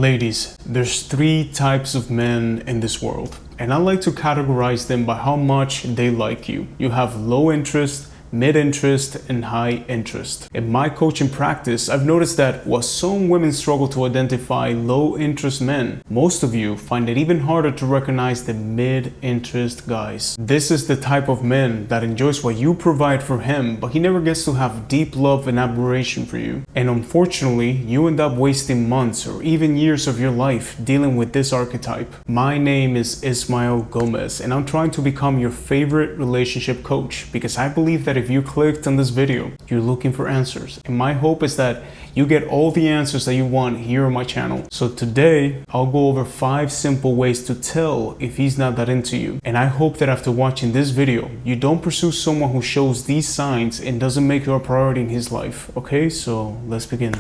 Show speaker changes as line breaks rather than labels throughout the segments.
Ladies, there's three types of men in this world, and I like to categorize them by how much they like you. You have low interest, mid-interest, and high interest. In my coaching practice, I've noticed that while some women struggle to identify low-interest men, most of you find it even harder to recognize the mid-interest guys. This is the type of man that enjoys what you provide for him, but he never gets to have deep love and admiration for you. And unfortunately, you end up wasting months or even years of your life dealing with this archetype. My name is Ismael Gomez, and I'm trying to become your favorite relationship coach because I believe that if you clicked on this video, you're looking for answers. And my hope is that you get all the answers that you want here on my channel. So today, I'll go over 5 simple ways to tell if he's not that into you. And I hope that after watching this video, you don't pursue someone who shows these signs and doesn't make you a priority in his life. Okay, so let's begin.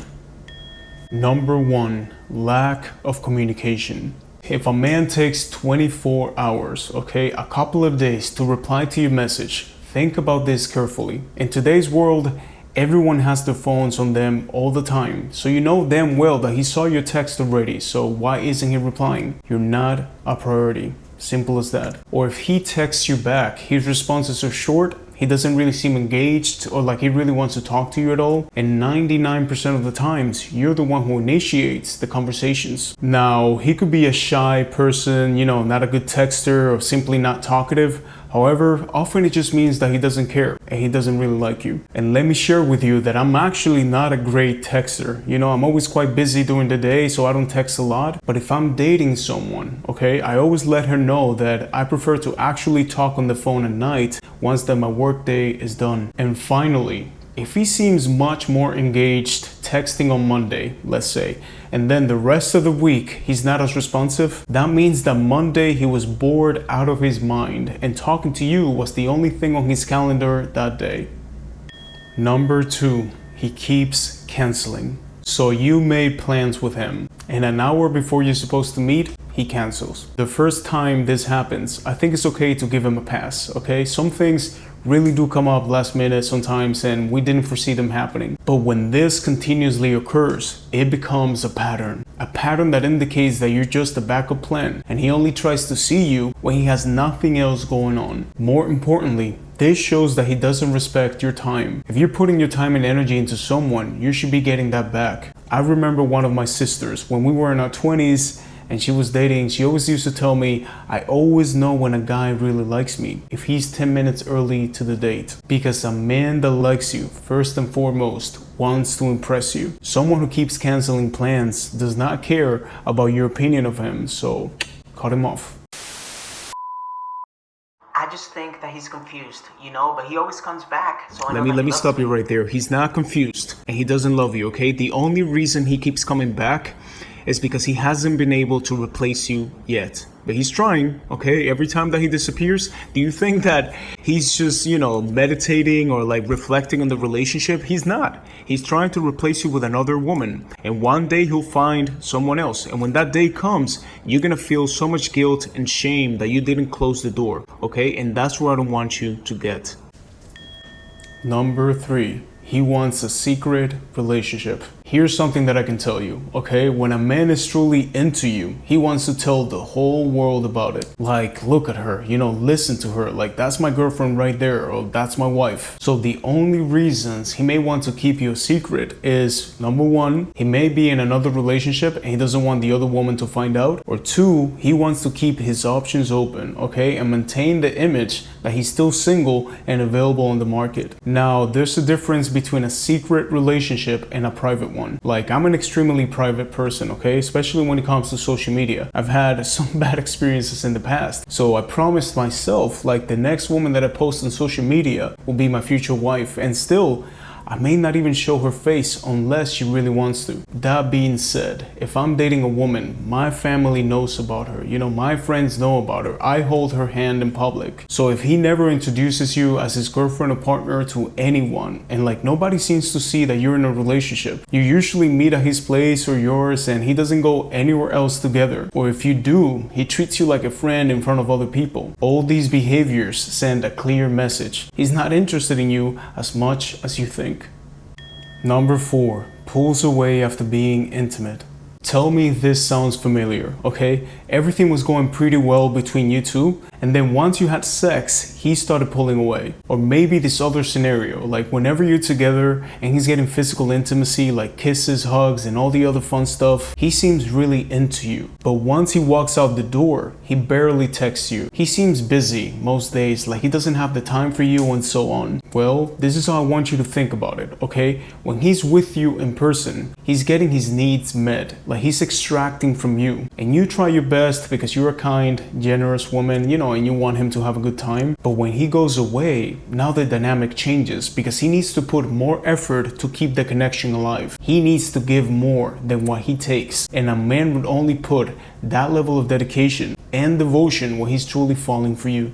Number 1, lack of communication. If a man takes 24 hours, okay, a couple of days to reply to your message, think about this carefully. In today's world, everyone has their phones on them all the time. So you know damn well that he saw your text already. So why isn't he replying? You're not a priority. Simple as that. Or if he texts you back, his responses are short, he doesn't really seem engaged or like he really wants to talk to you at all. And 99% of the times, you're the one who initiates the conversations. Now, he could be a shy person, you know, not a good texter or simply not talkative. However, often it just means that he doesn't care and he doesn't really like you. And let me share with you that I'm actually not a great texter. You know, I'm always quite busy during the day, so I don't text a lot. But if I'm dating someone, okay, I always let her know that I prefer to actually talk on the phone at night once that my work day is done. And finally, if he seems much more engaged texting on Monday, let's say, and then the rest of the week he's not as responsive, that means that Monday he was bored out of his mind and talking to you was the only thing on his calendar that day. Number 2, he keeps canceling. So you made plans with him, and an hour before you're supposed to meet, he cancels. The first time this happens, I think it's okay to give him a pass, okay? Some things really do come up last minute sometimes and we didn't foresee them happening. But when this continuously occurs, it becomes a pattern that indicates that you're just a backup plan and he only tries to see you when he has nothing else going on. More importantly, this shows that he doesn't respect your time. If you're putting your time and energy into someone, you should be getting that back. I remember one of my sisters, when we were in our 20s, and she was dating, she always used to tell me, I always know when a guy really likes me if he's 10 minutes early to the date. Because a man that likes you, first and foremost, wants to impress you. Someone who keeps canceling plans does not care about your opinion of him, so cut him off.
I just think that he's confused, you know, but he always comes back. So
Let me stop you right there. He's not confused and he doesn't love you, okay? The only reason he keeps coming back is because he hasn't been able to replace you yet. But he's trying, okay? Every time that he disappears, do you think that he's just, you know, meditating or like reflecting on the relationship? He's not. He's trying to replace you with another woman. And one day he'll find someone else. And when that day comes, you're gonna feel so much guilt and shame that you didn't close the door, okay? And that's where I don't want you to get. Number 3, he wants a secret relationship. Here's something that I can tell you, okay? When a man is truly into you, he wants to tell the whole world about it. Like, look at her, you know, listen to her. Like, that's my girlfriend right there, or that's my wife. So the only reasons he may want to keep you a secret is, number 1, he may be in another relationship and he doesn't want the other woman to find out. Or 2, he wants to keep his options open, okay? And maintain the image that he's still single and available on the market. Now, there's a difference between a secret relationship and a private one. Like, I'm an extremely private person, okay? Especially when it comes to social media. I've had some bad experiences in the past. So I promised myself, like, the next woman that I post on social media will be my future wife. And still, I may not even show her face unless she really wants to. That being said, if I'm dating a woman, my family knows about her. You know, my friends know about her. I hold her hand in public. So if he never introduces you as his girlfriend or partner to anyone, and like nobody seems to see that you're in a relationship, you usually meet at his place or yours and he doesn't go anywhere else together. Or if you do, he treats you like a friend in front of other people. All these behaviors send a clear message. He's not interested in you as much as you think. Number 4, pulls away after being intimate. Tell me this sounds familiar, okay? Everything was going pretty well between you two, and then once you had sex, he started pulling away. Or maybe this other scenario, like whenever you're together and he's getting physical intimacy, like kisses, hugs, and all the other fun stuff, he seems really into you. But once he walks out the door, he barely texts you. He seems busy most days, like he doesn't have the time for you and so on. Well, this is how I want you to think about it, okay? When he's with you in person, he's getting his needs met, like he's extracting from you. And you try your best because you're a kind, generous woman, you know, and you want him to have a good time. But when he goes away, now the dynamic changes because he needs to put more effort to keep the connection alive. He needs to give more than what he takes. And a man would only put that level of dedication and devotion when he's truly falling for you.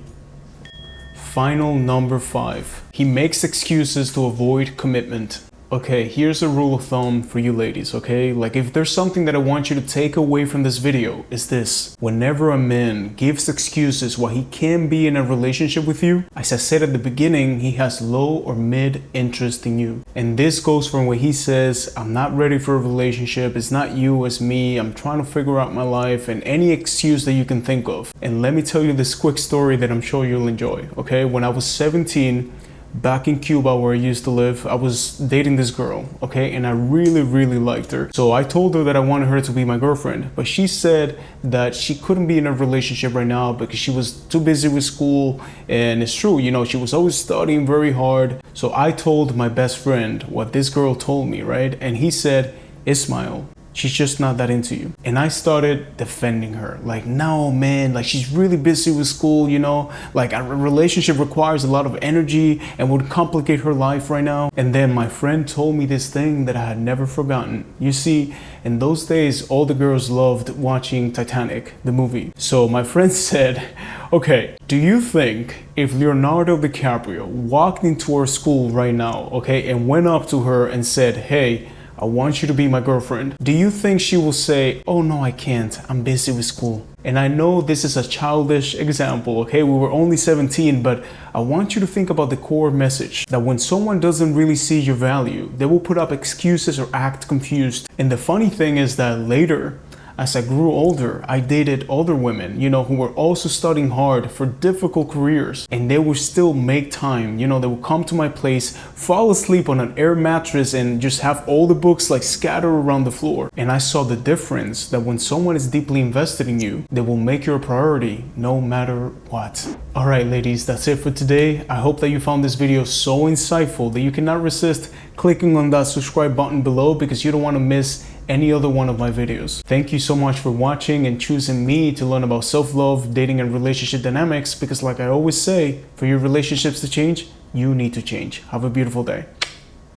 Final number 5. He makes excuses to avoid commitment. Okay, here's a rule of thumb for you ladies, okay? Like if there's something that I want you to take away from this video, is this. Whenever a man gives excuses why he can't be in a relationship with you, as I said at the beginning, he has low or mid interest in you. And this goes from where he says, I'm not ready for a relationship, it's not you, it's me, I'm trying to figure out my life, and any excuse that you can think of. And let me tell you this quick story that I'm sure you'll enjoy, okay? When I was 17, back in Cuba where I used to live, I was dating this girl, okay, and I really liked her. So I told her that I wanted her to be my girlfriend, but she said that she couldn't be in a relationship right now because she was too busy with school. And it's true, you know, she was always studying very hard. So I told my best friend what this girl told me, right? And he said, Ismael, she's just not that into you. And I started defending her. Like, no, man, like she's really busy with school, you know, like a relationship requires a lot of energy and would complicate her life right now. And then my friend told me this thing that I had never forgotten. You see, in those days, all the girls loved watching Titanic, the movie. So my friend said, okay, do you think if Leonardo DiCaprio walked into our school right now, okay, and went up to her and said, hey, I want you to be my girlfriend, do you think she will say, oh no, I can't, I'm busy with school? And I know this is a childish example, okay? We were only 17, but I want you to think about the core message that when someone doesn't really see your value, they will put up excuses or act confused. And the funny thing is that later, as I grew older, I dated other women, you know, who were also studying hard for difficult careers, and they would still make time. You know, they would come to my place, fall asleep on an air mattress, and just have all the books like scattered around the floor. And I saw the difference that when someone is deeply invested in you, they will make you a priority no matter what. All right, ladies, that's it for today. I hope that you found this video so insightful that you cannot resist clicking on that subscribe button below because you don't want to miss any other one of my videos. Thank you so much for watching and choosing me to learn about self-love, dating, and relationship dynamics, because like I always say, for your relationships to change, you need to change. Have a beautiful day.